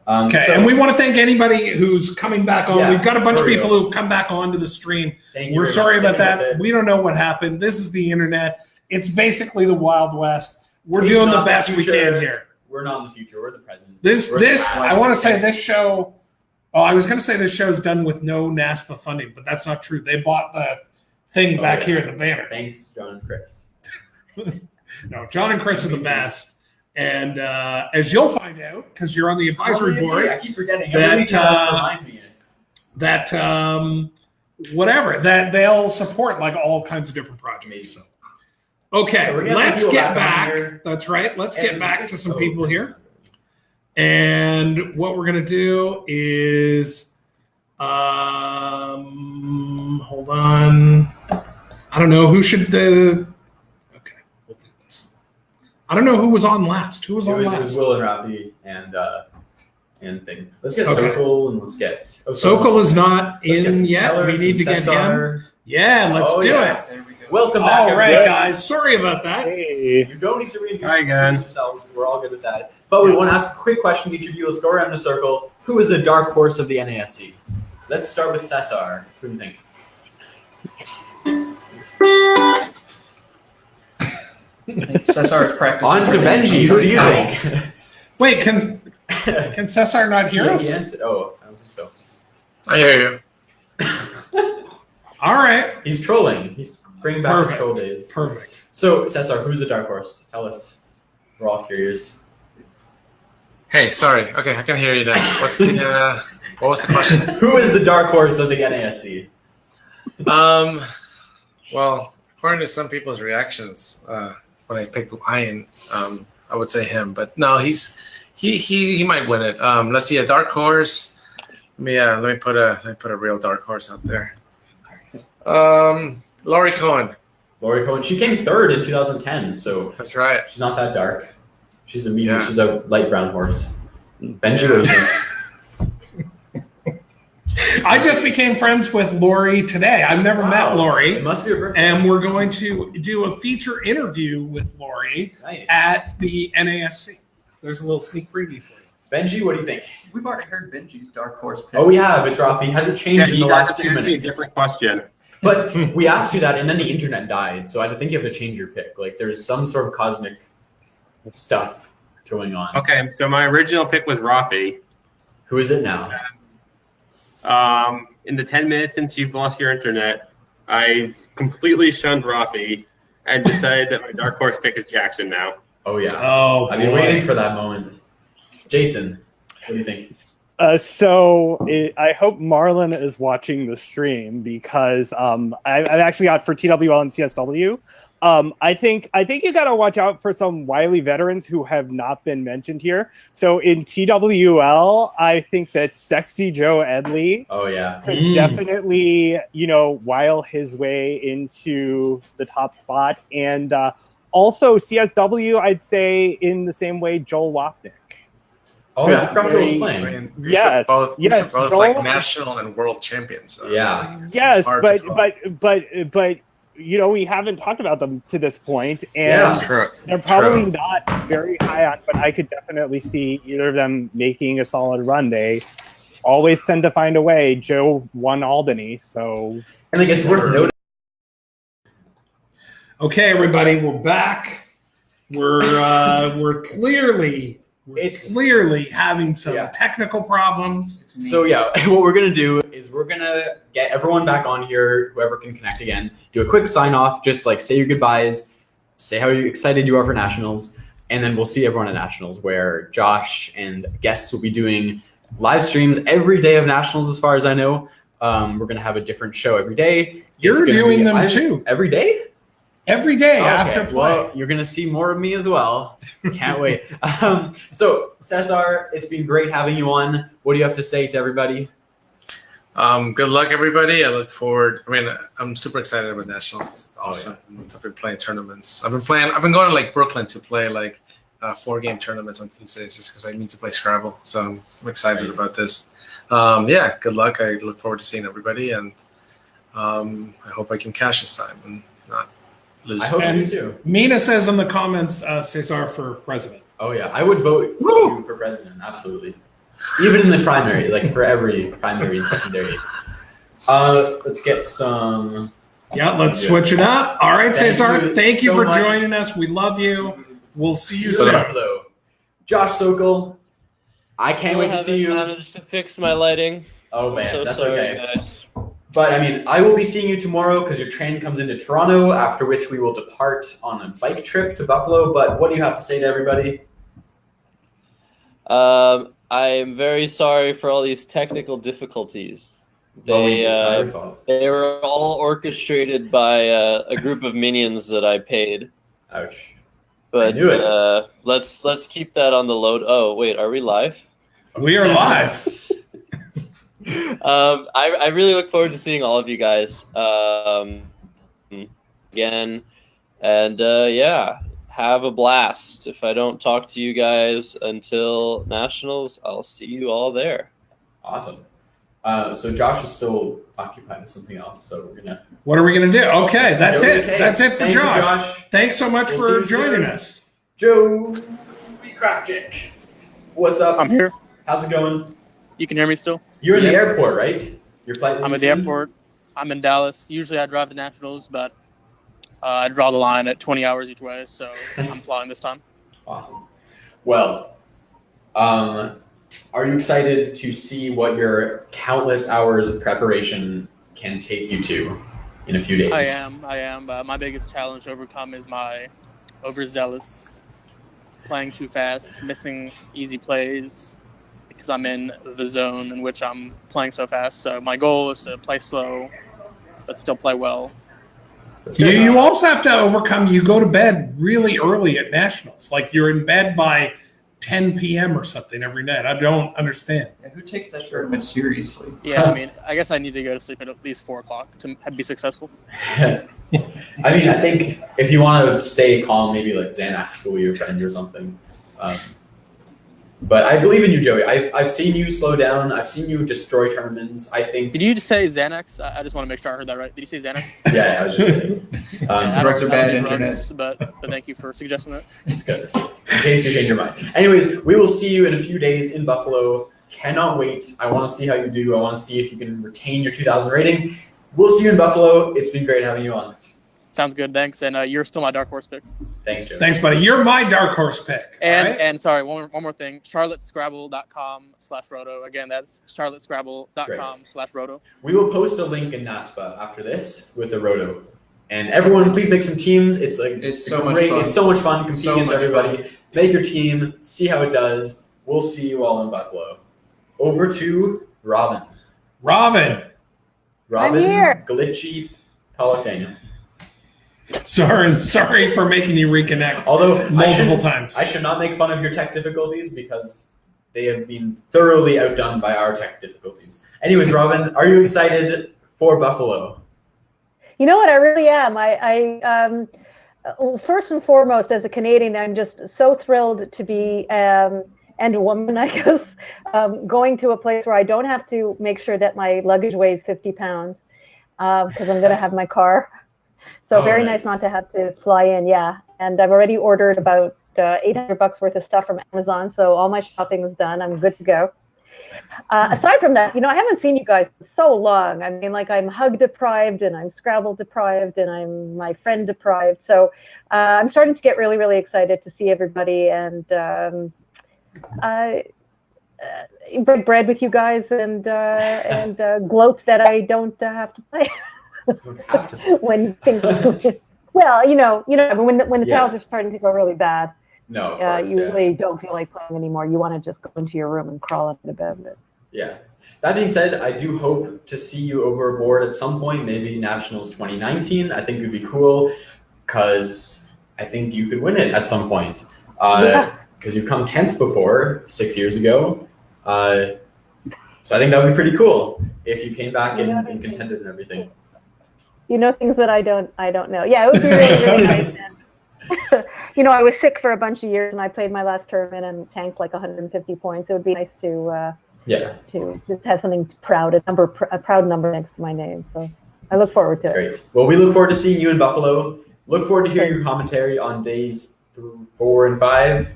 Okay, and we want to thank anybody who's coming back on. Yeah, We've got a bunch of for real. people who've come back onto the stream. Thank you We're very sorry much. about Sticking with that. it. We don't know what happened. This is the internet. It's basically the Wild West. We're It's doing the not best we future. can here. We're not in the future. We're the present. This We're the I want to say this show. Oh, I was going to say this show's done with no NASPA funding, but that's not true. They bought the thing back yeah. here, the banner. Thanks, John and Chris. No, John and Chris are the best. And as you'll find out, because you're on the advisory board, I keep forgetting. that, Every week you guys remind me. that whatever, that they'll support like all kinds of different projects. Amazing. Okay, So we're gonna let's have people get back on back. here. That's right. Let's And get back let's to get- some people here. And what we're gonna do is, hold on. I don't know who should the. Okay, we'll do this. I don't know who was on last. Who was on It was last? Will and Rafi and thing. Let's get Okay. Sokol and let's get Sokol is not let's get in some yet. Keller We and need to some get him. Cesar. Yeah, let's Oh, do yeah. it. There we go. Welcome back, All right, everybody. guys. Sorry about that. Hey. You don't need to reintroduce Hi again. yourselves. We're all good with that. But we want to ask a quick question to each of you. Let's go around in a circle. Who is the dark horse of the NASC? Let's start with Cesar. Who do you think? Cesar's practicing. On to Benji. Who do you think? Wait, can Cesar not hear us? He answered. Oh, I don't think so. I hear you. All right. He's trolling. He's bringing back his Perfect. troll days. Perfect. So, Cesar, who's the dark horse? Tell us. We're all curious. Hey, sorry. Okay, I can hear you now. What's the what was the question? Who is the dark horse of the NASC? Well, according to some people's reactions, when I picked Lion, I would say him. But no, he might win it. Let's see, a dark horse. Let me put a real dark horse out there. Laurie Cohen. Laurie Cohen. She came third in 2010, so That's right. she's not that dark. She's a medium. Yeah. She's a light brown horse. Benji, what do you think? I just became friends with Lori today. I've never met Wow. Lori. It must be her birthday. And we're going to do a feature interview with Lori Nice. at the NASC. There's a little sneak preview for you. Benji, what do you think? We've already heard Benji's dark horse pick. Oh, we have. It's Rafi. Has it changed in the last 2 A minutes? different question. But we asked you that, and then the internet died. So I think you have to change your pick. Like there's some sort of cosmic stuff going on. Okay, so my original pick was Rafi. Who is it now? In the 10 minutes since you've lost your internet, I've completely shunned Rafi and decided that my dark horse pick is Jackson now. Oh yeah. Oh, I've been waiting for that moment. Jason, what do you think? I hope Marlon is watching the stream because I've actually got for TWL and CSW. I think you got to watch out for some wily veterans who have not been mentioned here. So in TWL, I think that Sexy Joe Edley Oh yeah. could definitely, wile his way into the top spot. And also CSW, I'd say in the same way, Joel Lopnick. Oh yeah, I forgot Joel was Very- playing. I mean, Yes, these are both Joel- like national and world champions. So Yeah. it's Yes, hard to call. but we haven't talked about them to this point, and Yeah. True. they're probably True. not very high on. But I could definitely see either of them making a solid run. They always tend to find a way. Joe won Albany, so And like it's worth noting. Okay, everybody, we're back. We're clearly having some Yeah. technical problems. So yeah, what we're gonna do is we're gonna get everyone back on here, whoever can connect again, do a quick sign off, just like say your goodbyes, say how excited you are for nationals, and then we'll see everyone at nationals where Josh and guests will be doing live streams every day of nationals as far as I know. We're gonna have a different show every day. You're doing them too every day. Every day after play. Well, you're gonna see more of me as well. Can't wait. So Cesar, it's been great having you on. What do you have to say to everybody? Good luck, everybody. I look forward. I mean, I'm super excited about nationals. It's awesome. I've been playing tournaments. I've been going to like Brooklyn to play like 4-game tournaments on Tuesdays just because I need to play Scrabble. So I'm excited about this. Yeah, good luck. I look forward to seeing everybody, and I hope I can cash this time and not lose. I hope you do too. Mina says in the comments, Cesar for president. Oh yeah, I would vote you for president. Absolutely. Even in the primary, like for every primary and secondary. Let's get some. Yeah, let's switch it up. All right, Cesar, thank you for joining us. We love you. We'll see you soon. Josh Sokol, I can't wait to see you. I managed to fix my lighting. Oh man, so that's sorry, okay. Guys. But I mean, I will be seeing you tomorrow because your train comes into Toronto. After which we will depart on a bike trip to Buffalo. But what do you have to say to everybody? I am very sorry for all these technical difficulties. They were all orchestrated by a group of minions that I paid. Ouch. But let's keep that on the load. Oh wait, are we live? We are live. I really look forward to seeing all of you guys again, and yeah. Have a blast. If I don't talk to you guys until Nationals, I'll see you all there. Awesome. So Josh is still occupied with something else, so we're gonna. What are we gonna do? Okay, that's it. That's it for Thank Josh. you, Josh. Thanks so much for joining us. Joe Krafchick. What's up? I'm here. How's it going? You can hear me still? You're in the airport, right? Your flight. I'm at the airport. I'm in Dallas. Usually I drive to Nationals, but I draw the line at 20 hours each way, so I'm flying this time. Awesome. Well, are you excited to see what your countless hours of preparation can take you to in a few days? I am. My biggest challenge to overcome is my overzealous playing too fast, missing easy plays because I'm in the zone in which I'm playing so fast. So my goal is to play slow, but still play well. You also have to overcome, you go to bed really early at Nationals. Like you're in bed by 10 p.m. or something every night. I don't understand. Yeah, who takes that tournament seriously? Yeah, I mean, I guess I need to go to sleep at least 4 o'clock to be successful. I mean, I think if you want to stay calm, maybe like Xanax will be your friend or something. But I believe in you, Joey. I've seen you slow down. I've seen you destroy tournaments. I think. Did you just say Xanax? I just want to make sure I heard that right. Did you say Xanax? Yeah, I was just kidding. Drugs are bad internet. But thank you for suggesting that. It's good. In case you change your mind. Anyways, we will see you in a few days in Buffalo. Cannot wait. I want to see how you do. I want to see if you can retain your 2,000 rating. We'll see you in Buffalo. It's been great having you on. Sounds good. Thanks. And you're still my dark horse pick. Thanks, Joe. Thanks, buddy. You're my dark horse pick. And sorry, one more thing. charlottescrabble.com/roto. Again, that's charlottescrabble.com/roto. We will post a link in NASPA after this with the roto. And everyone, please make some teams. It's like it's so great. Much fun. It's so much fun competing against everybody. Make your team. See how it does. We'll see you all in Buffalo. Over to Robin. Robin, I'm here. Glitchy Pollock Daniel. Sorry for making you reconnect. Although multiple times. I should not make fun of your tech difficulties because they have been thoroughly outdone by our tech difficulties. Anyways, Robin, are you excited for Buffalo? You know what? I really am. First and foremost, as a Canadian, I'm just so thrilled to be, and a woman, I guess, going to a place where I don't have to make sure that my luggage weighs 50 pounds because I'm going to have my car. So very nice not to have to fly in, yeah. And I've already ordered about $800 worth of stuff from Amazon, so all my shopping is done. I'm good to go. Aside from that, I haven't seen you guys in so long. I mean, like I'm hug deprived and I'm Scrabble deprived and I'm my friend deprived. So I'm starting to get really, really excited to see everybody and break bread with you guys and gloat that I don't have to play. When things well, when the towels are starting to go really bad, you really don't feel like playing anymore. You want to just go into your room and crawl into bed. Yeah. That being said, I do hope to see you overboard at some point, maybe Nationals 2019. I think it would be cool because I think you could win it at some point. Because you've come 10th before 6 years ago. So I think that would be pretty cool if you came back and contended and everything. You know things that I don't know. Yeah, it would be really, really nice. I was sick for a bunch of years, and I played my last tournament and tanked like 150 points. It would be nice to just have something proud, a proud number next to my name. So I look forward to it. Great. Well, we look forward to seeing you in Buffalo. Look forward to hearing your commentary on days 4 and 5.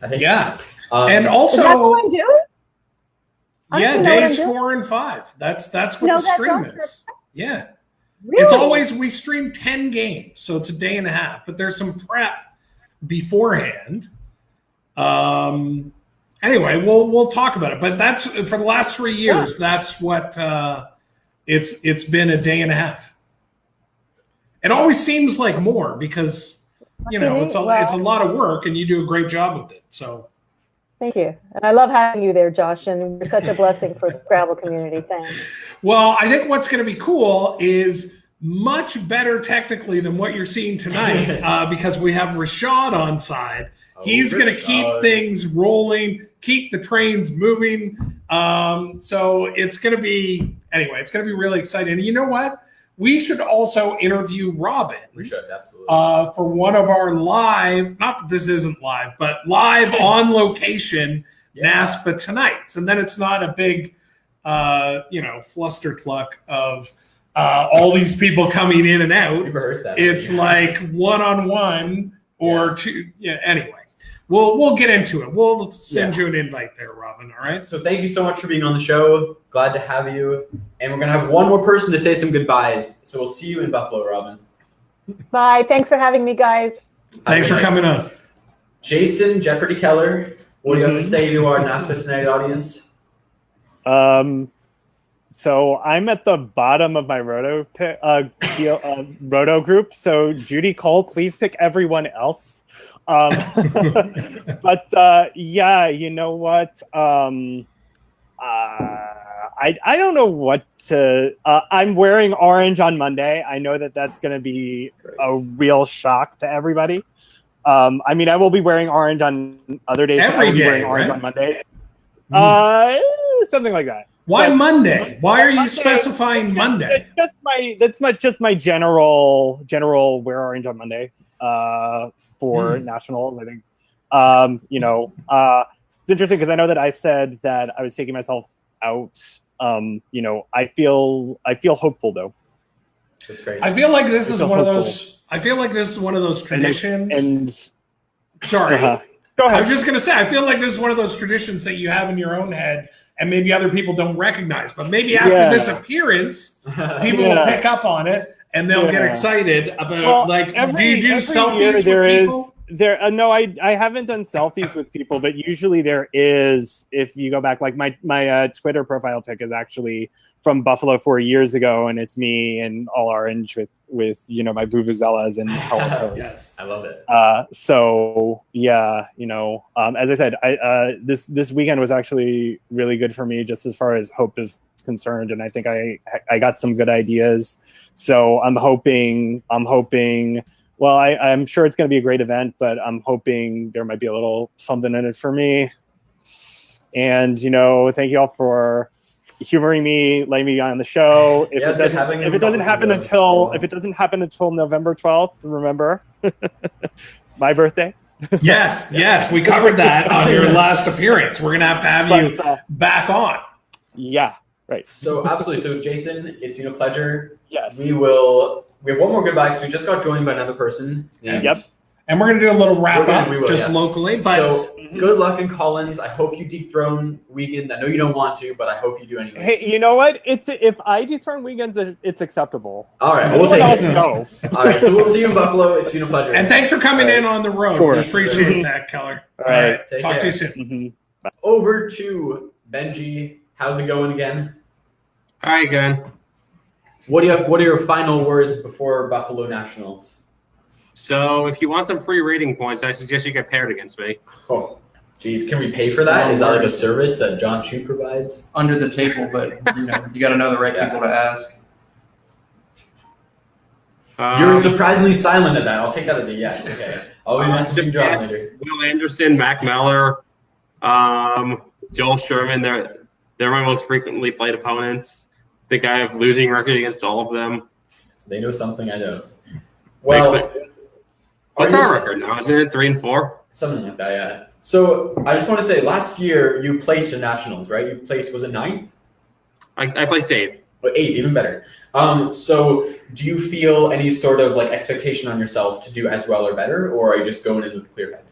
I think. Yeah, and also. Is that what I'm doing? Yeah, days 4 and 5. That's what the stream is. Yeah. Really? It's always, we stream 10 games, so it's a day and a half, but there's some prep beforehand. Anyway, we'll talk about it, but that's for the last 3 years. That's what it's been a day and a half. It always seems like more because it's a lot of work, and you do a great job with it. So. Thank you. And I love having you there, Josh, and you're such a blessing for the Scrabble community. Thanks. Well, I think what's going to be cool is much better technically than what you're seeing tonight because we have Rashad on side. He's going to keep things rolling, keep the trains moving. So it's going to be really exciting. And you know what? We should also interview Robin. We should, absolutely. For one of our live, not that this isn't live, but live on location NASPA Tonight. And then it's not a big, flustercluck of all these people coming in and out. We've rehearsed that. It's like one-on-one or two. Yeah, anyway. We'll get into it. We'll send you an invite there, Robin. All right. So thank you so much for being on the show. Glad to have you. And we're gonna have one more person to say some goodbyes. So we'll see you in Buffalo, Robin. Bye. Thanks for having me, guys. Thanks for coming on. Jason Jeopardy Keller, what do you have to say to our NASPA Tonight audience? So I'm at the bottom of my roto group. So Judy Cole, please pick everyone else. But you know what? I don't know what to. I'm wearing orange on Monday. I know that's going to be a real shock to everybody. I mean, I will be wearing orange on other days. Every day, wearing orange on Monday. Something like that. Why Monday? Why are you specifying Monday? That's my general wear orange on Monday. For nationals, I think. It's interesting because I know that I said that I was taking myself out. I feel hopeful though. That's great. I feel like this is one of those. I feel like this is one of those traditions. Sorry, go ahead. I was just gonna say. I feel like this is one of those traditions that you have in your own head, and maybe other people don't recognize. But maybe after this appearance, people will pick up on it. And they'll get excited about do you do selfies with people? No, I haven't done selfies with people, but usually there is. If you go back, like my Twitter profile pic is actually from Buffalo 4 years ago, and it's me and all orange with my vuvuzelas and yes, I love it. As I said, this weekend was actually really good for me, just as far as hope is concerned, and I think I got some good ideas. So I'm hoping. Well, I'm sure it's going to be a great event, but I'm hoping there might be a little something in it for me. And thank you all for humoring me, letting me on the show. If it doesn't happen until November 12th, remember my birthday. Yes, we covered that on your last appearance. We're gonna have you back on. Yeah. Right. So absolutely. So Jason, it's been a pleasure. Yes. We have one more goodbye because we just got joined by another person. Yep. And we're gonna do a little wrap up locally. But so good luck in Collins. I hope you dethrone Wiegand. I know you don't want to, but I hope you do anyways. Hey, you know what? If I dethrone Wiegand, it's acceptable. All right, we'll take it. Go. All right, so we'll see you in Buffalo. It's been a pleasure. And thanks for coming in on the road. Sure. We appreciate that, Keller. All right. Talk to you soon. Mm-hmm. Over to Bnjy. How's it going again? All right, good. What are your final words before Buffalo Nationals? So if you want some free rating points, I suggest you get paired against me. Oh, Geez, can we pay for that? Is that like a service that John Chu provides? Under the table, but you got to know the right people to ask. You're surprisingly silent at that. I'll take that as a yes. Okay. I'll be messaging John later. Will Anderson, Mac Meller, Joel Sherman. They're my most frequently played opponents. I think I have losing record against all of them. So they know something I don't. Well, what's our record now? Isn't it 3-4? Something like that, yeah. So I just want to say, last year you placed in nationals, right? You placed, was it 9th? I placed 8th. Oh, 8th, even better. So do you feel any sort of like expectation on yourself to do as well or better, or are you just going in with a clear head?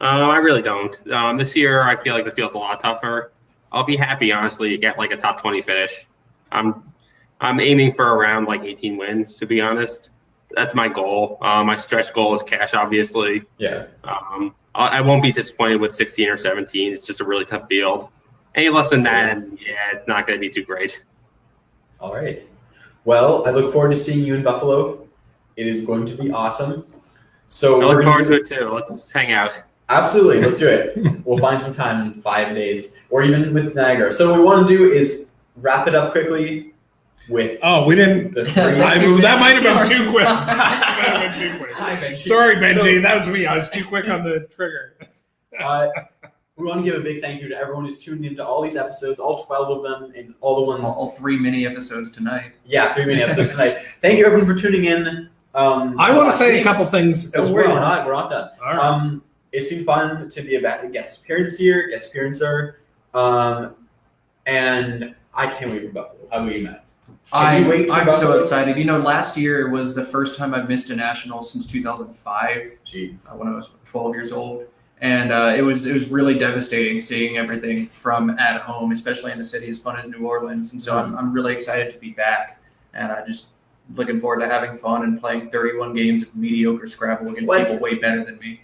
I really don't. This year I feel like the field's a lot tougher. I'll be happy, honestly, to get like a top 20 finish. I'm aiming for around like 18 wins, to be honest. That's my goal. My stretch goal is cash, obviously. Yeah. I won't be disappointed with 16 or 17. It's just a really tough field. Any less than that, yeah, it's not going to be too great. All right. Well, I look forward to seeing you in Buffalo. It is going to be awesome. So I look forward to it too. Let's hang out. Absolutely. Let's do it. We'll find some time in 5 days, or even with Niagara. So what we want to do is wrap it up quickly with. Oh, we didn't. The 3. That might have been too quick. Hi, Benji. Sorry, Benji. That was me. I was too quick on the trigger. We want to give a big thank you to everyone who's tuned into all these episodes, all 12 of them, and all the ones. All 3 mini episodes tonight. Yeah, 3 mini episodes tonight. Thank you, everyone, for tuning in. I want to say a couple things as well. We're not done. All right. It's been fun to be a guest appearancer, and I can't wait for Buffalo. How about you, Matt? I'm so excited. Last year was the first time I've missed a national since 2005. Jeez. When I was 12 years old. And it was really devastating seeing everything from at home, especially in a city as fun as New Orleans. And so I'm really excited to be back. And I just looking forward to having fun and playing 31 games of mediocre Scrabble against people way better than me.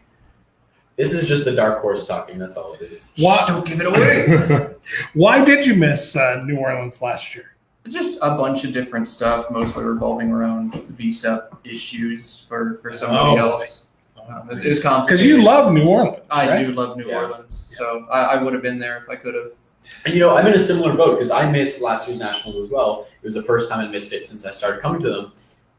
This is just the dark horse talking. That's all it is. Don't give it away. Why did you miss New Orleans last year? Just a bunch of different stuff, mostly revolving around visa issues for somebody else. It was complicated. Because you love New Orleans, right? I do love New Orleans, so I would have been there if I could have. And I'm in a similar boat because I missed last year's nationals as well. It was the first time I missed it since I started coming to them,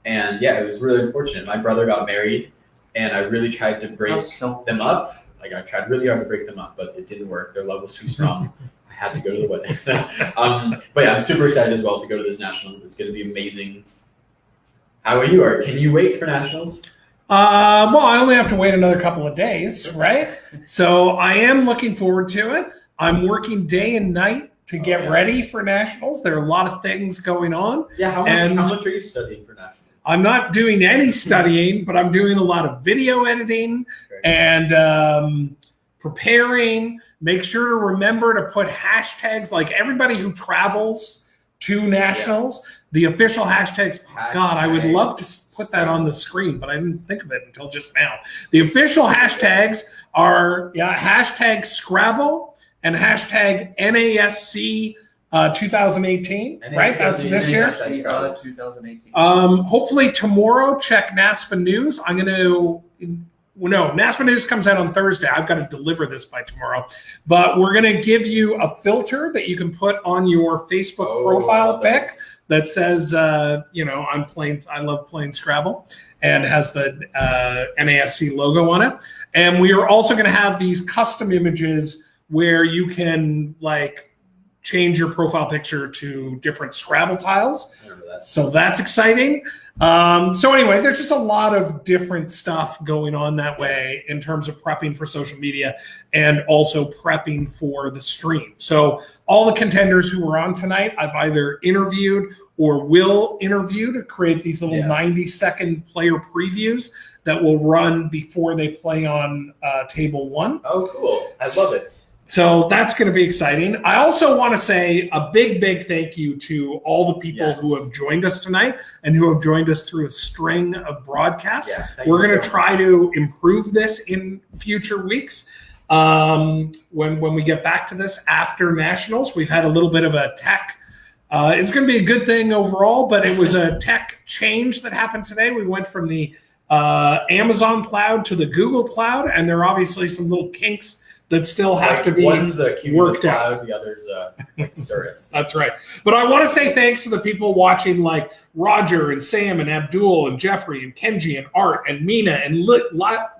and yeah, it was really unfortunate. My brother got married, and I really tried to break them up. Like I tried really hard to break them up, but it didn't work. Their love was too strong. I had to go to the wedding. But yeah, I'm super excited as well to go to those nationals. It's going to be amazing. How are you? Can you wait for nationals? Well, I only have to wait another couple of days, right? So I am looking forward to it. I'm working day and night to get ready for nationals. There are a lot of things going on. Yeah, how much are you studying for nationals? I'm not doing any studying, but I'm doing a lot of video editing and preparing. Make sure to remember to put hashtags, like everybody who travels to nationals, the official hashtags. God, I would love to put that on the screen, but I didn't think of it until just now. The official hashtags are hashtag Scrabble and hashtag NASC 2018, right? That's this year. 2018. Hopefully tomorrow, check NASPA News. NASPA News comes out on Thursday. I've got to deliver this by tomorrow. But we're going to give you a filter that you can put on your Facebook profile pic that says, I love playing Scrabble, and has the NASC logo on it. And we are also going to have these custom images where you can change your profile picture to different Scrabble tiles. So that's exciting. So anyway, there's just a lot of different stuff going on that way in terms of prepping for social media and also prepping for the stream. So all the contenders who were on tonight, I've either interviewed or will interview to create these little 90-second player previews that will run before they play on table 1. Oh, cool. I love it. So that's going to be exciting. I also want to say a big, big thank you to all the people who have joined us tonight and who have joined us through a string of broadcasts. We're going to try to improve this in future weeks. When we get back to this after nationals, we've had a little bit of a tech. It's going to be a good thing overall, but it was a tech change that happened today. We went from the Amazon cloud to the Google cloud, and there are obviously some little kinks that still have to be one's a worked out. Cloud, the other's like Cirrus. That's right. But I want to say thanks to the people watching, like Roger and Sam and Abdul and Jeffrey and Kenji and Art and Mina and Lila.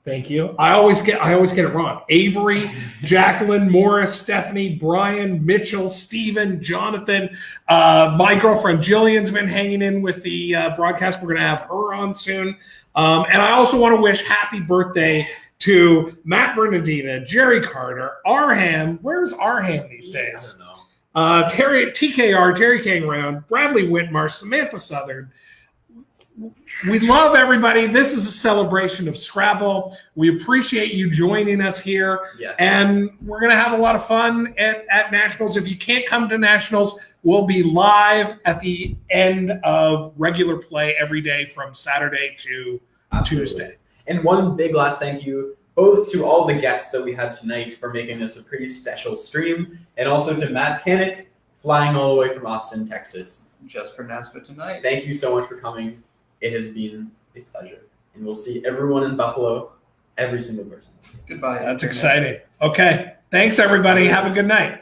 Thank you. I always get it wrong. Avery, Jacqueline, Morris, Stephanie, Brian, Mitchell, Steven, Jonathan. My girlfriend Jillian's been hanging in with the broadcast. We're going to have her on soon. And I also want to wish happy birthday to Matt Bernadina, Jerry Carter, Arham. Where's Arham these days? I don't know. Terry TKR, Terry Kanground, Bradley Whitmarsh, Samantha Southern. We love everybody. This is a celebration of Scrabble. We appreciate you joining us here. Yes. And we're going to have a lot of fun at Nationals. If you can't come to Nationals, we'll be live at the end of regular play every day from Saturday to Tuesday. And one big last thank you both to all the guests that we had tonight for making this a pretty special stream, and also to Matt Canik, flying all the way from Austin, Texas. Just for NASPA Tonight. Thank you so much for coming. It has been a pleasure. And we'll see everyone in Buffalo, every single person. Goodbye. That's exciting. Okay. Thanks, everybody. Have a good night.